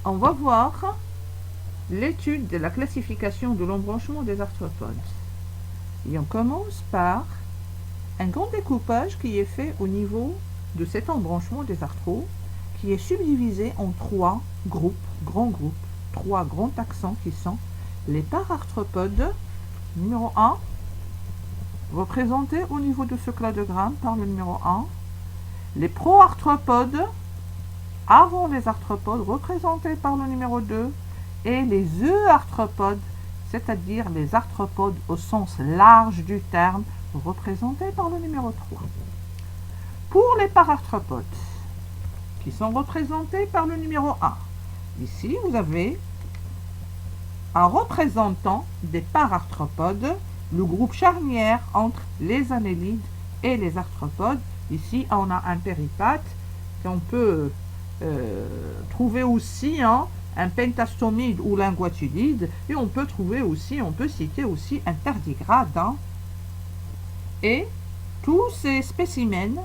on va voir l'étude de la classification de l'embranchement des arthropodes. Et on commence par un grand découpage qui est fait au niveau de cet embranchement des arthros, qui est subdivisé en trois groupes, trois grands taxons qui sont les pararthropodes, numéro 1, représentés au niveau de ce cladogramme par le numéro 1, les proarthropodes, avant les arthropodes, représentés par le numéro 2, et les euarthropodes, c'est-à-dire les arthropodes au sens large du terme, représentés par le numéro 3. Pour les pararthropodes, qui sont représentés par le numéro 1, ici vous avez un représentant des pararthropodes, le groupe charnière entre les annélides et les arthropodes. Ici, on a un péripathe qu'on peut trouver aussi un pentastomide ou linguatulide, et on peut citer aussi un tardigrade. Et tous ces spécimens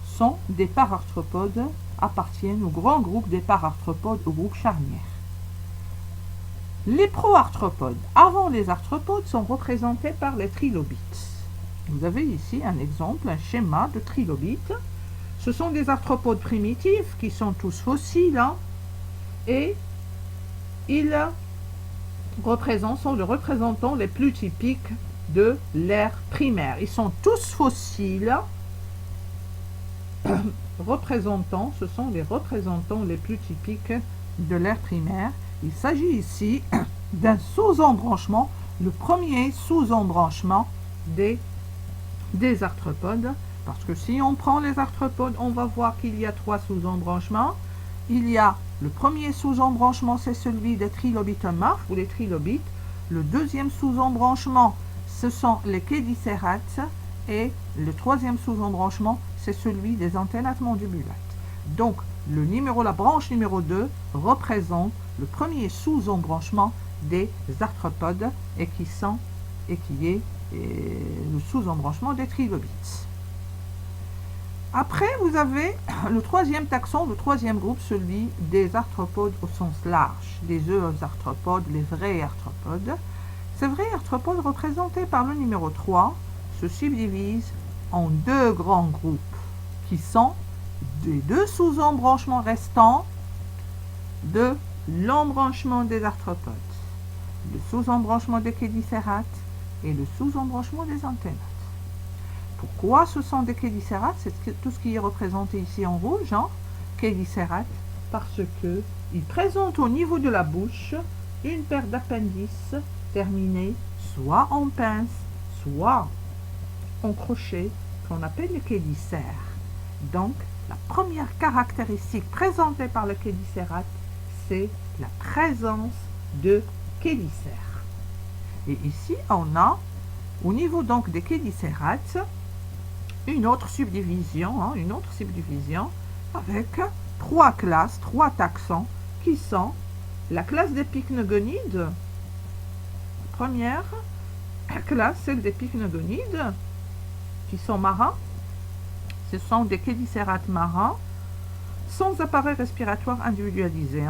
sont des pararthropodes, appartiennent au grand groupe des pararthropodes, au groupe charnière. Les proarthropodes, avant les arthropodes, sont représentés par les trilobites. Vous avez ici un exemple, un schéma de trilobites. Ce sont des arthropodes primitifs qui sont tous fossiles, et ils sont les représentants les plus typiques de l'ère primaire. Ils sont tous fossiles. Ce sont les représentants les plus typiques de l'ère primaire. Il s'agit ici d'un sous-embranchement, le premier sous-embranchement des arthropodes, parce que si on prend les arthropodes, on va voir qu'il y a trois sous-embranchements. Il y a le premier sous-embranchement, c'est celui des trilobites morphes ou les trilobites. Le deuxième sous-embranchement, ce sont les chédicérates, et le troisième sous-embranchement, c'est celui des antennates mandibulates. Donc, la branche numéro 2 représente le premier sous-embranchement des arthropodes et qui est le sous-embranchement des trilobites. Après, vous avez le troisième taxon, le troisième groupe, celui des arthropodes au sens large, les euarthropodes, les vrais arthropodes. Ces vrais arthropodes représentés par le numéro 3 se subdivisent en deux grands groupes qui sont des deux sous-embranchements restants de l'embranchement des arthropodes, le sous-embranchement des chédicérates et le sous-embranchement des antennates. Pourquoi ce sont des chédicérates? C'est tout ce qui est représenté ici en rouge, chédicérates, parce qu'ils présentent au niveau de la bouche une paire d'appendices terminés soit en pince, soit en crochet, qu'on appelle les chédicères. Donc, la première caractéristique présentée par le chédicérate, c'est la présence de chédicères. Et ici, on a, au niveau donc des chédicérates, une autre subdivision avec trois classes, trois taxons, qui sont la classe des pycnogonides. Première classe, celle des pycnogonides, qui sont marins. Ce sont des chédicérates marins, sans appareil respiratoire individualisé.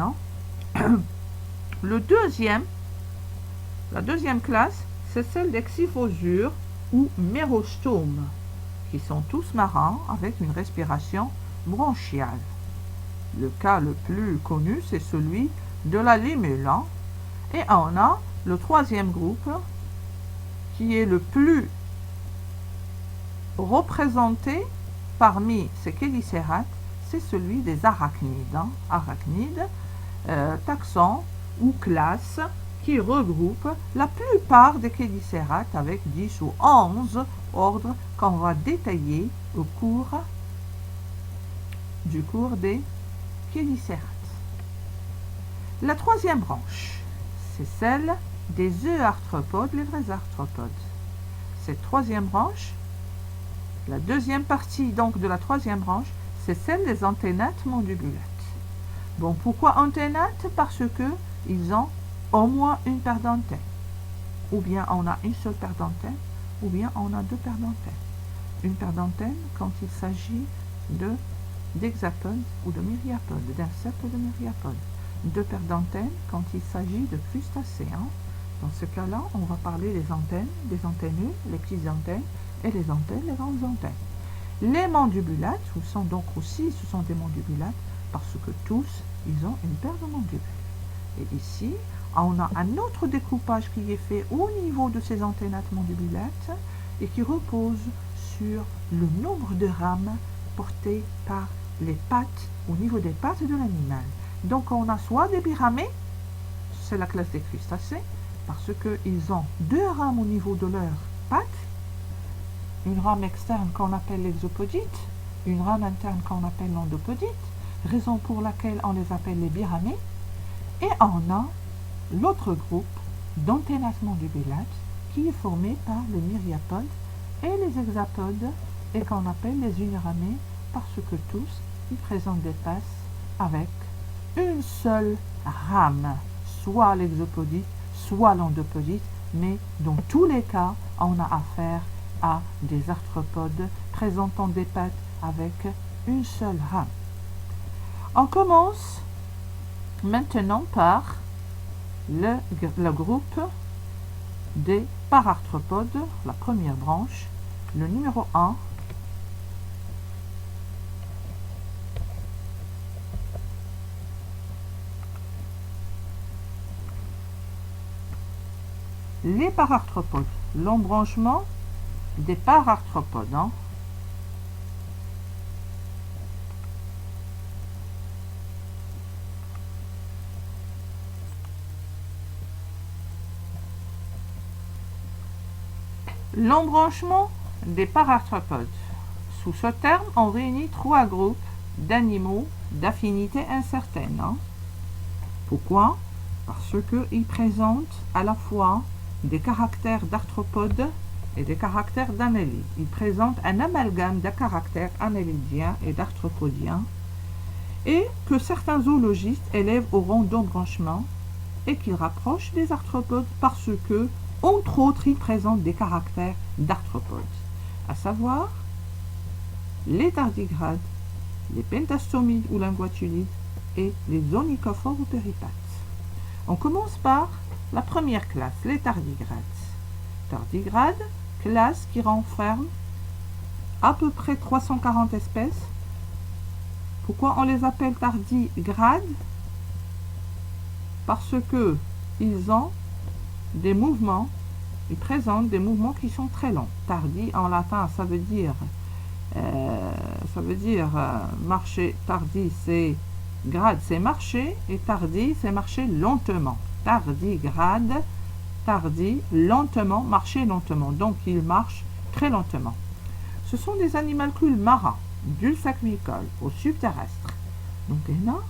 La deuxième classe, c'est celle des xyphosures ou mérostomes, qui sont tous marins avec une respiration bronchiale. Le cas le plus connu, c'est celui de la limule. Et on a le troisième groupe, qui est le plus représenté parmi ces chédicérates, c'est celui des arachnides. Taxon ou classe qui regroupe la plupart des chédicérates avec 10 ou 11 ordres qu'on va détailler au cours des chédicérates. La troisième branche, c'est celle des euarthropodes, les vrais arthropodes. Cette troisième branche, la deuxième partie donc de la troisième branche, c'est celle des antennates mandibulates. Bon, pourquoi antennates? Parce que ils ont au moins une paire d'antennes. Ou bien on a une seule paire d'antennes, ou bien on a deux paires d'antennes. Une paire d'antennes quand il s'agit d'hexapodes ou de myriapodes, d'insectes ou de myriapodes. deux paires d'antennes quand il s'agit de crustacés. Dans ce cas-là, on va parler des antennes les petites antennes, et les antennes, les grandes antennes. Les mandibulates, ce sont des mandibulates, parce que tous, ils ont une paire de mandibules. Et ici, on a un autre découpage qui est fait au niveau de ces antennates mandibulates et qui repose sur le nombre de rames portées par les pattes, au niveau des pattes de l'animal. Donc on a soit des biramés, c'est la classe des crustacés, parce qu'ils ont deux rames au niveau de leurs pattes, une rame externe qu'on appelle l'exopodite, une rame interne qu'on appelle l'endopodite, raison pour laquelle on les appelle les biramés, et on a l'autre groupe d'antennates mandibulates qui est formé par les myriapodes et les hexapodes et qu'on appelle les uniramés parce que tous ils présentent des faces avec une seule rame, soit l'exopodite, soit l'endopodite, mais dans tous les cas, on a affaire à des arthropodes présentant des pattes avec une seule rame. On commence maintenant par le groupe des pararthropodes, la première branche, le numéro 1. Les pararthropodes, l'embranchement des pararthropodes. L'embranchement des pararthropodes. Sous ce terme, on réunit trois groupes d'animaux d'affinité incertaine. Pourquoi? Parce qu'ils présentent à la fois des caractères d'arthropodes et des caractères d'annélides. Ils présentent un amalgame de caractères annélidiens et d'arthropodiens et que certains zoologistes élèvent au rang d'embranchement et qu'ils rapprochent des arthropodes parce que, entre autres, ils présentent des caractères d'arthropodes, à savoir les tardigrades, les pentastomides ou linguatulides et les onychophores ou péripates. On commence par la première classe, les tardigrades. Tardigrades, classe qui renferme à peu près 340 espèces. Pourquoi on les appelle tardigrades? Parce que ils ont des mouvements, ils présentent des mouvements qui sont très longs. Tardi en latin, ça veut dire marcher. Tardi, c'est grade, c'est marcher, et tardi, c'est marcher lentement. Tardigrade, tardi, lentement, marcher lentement. Donc, ils marchent très lentement. Ce sont des animalcules marins, dulsacvicoles, ou subterrestres. Donc, il y en a,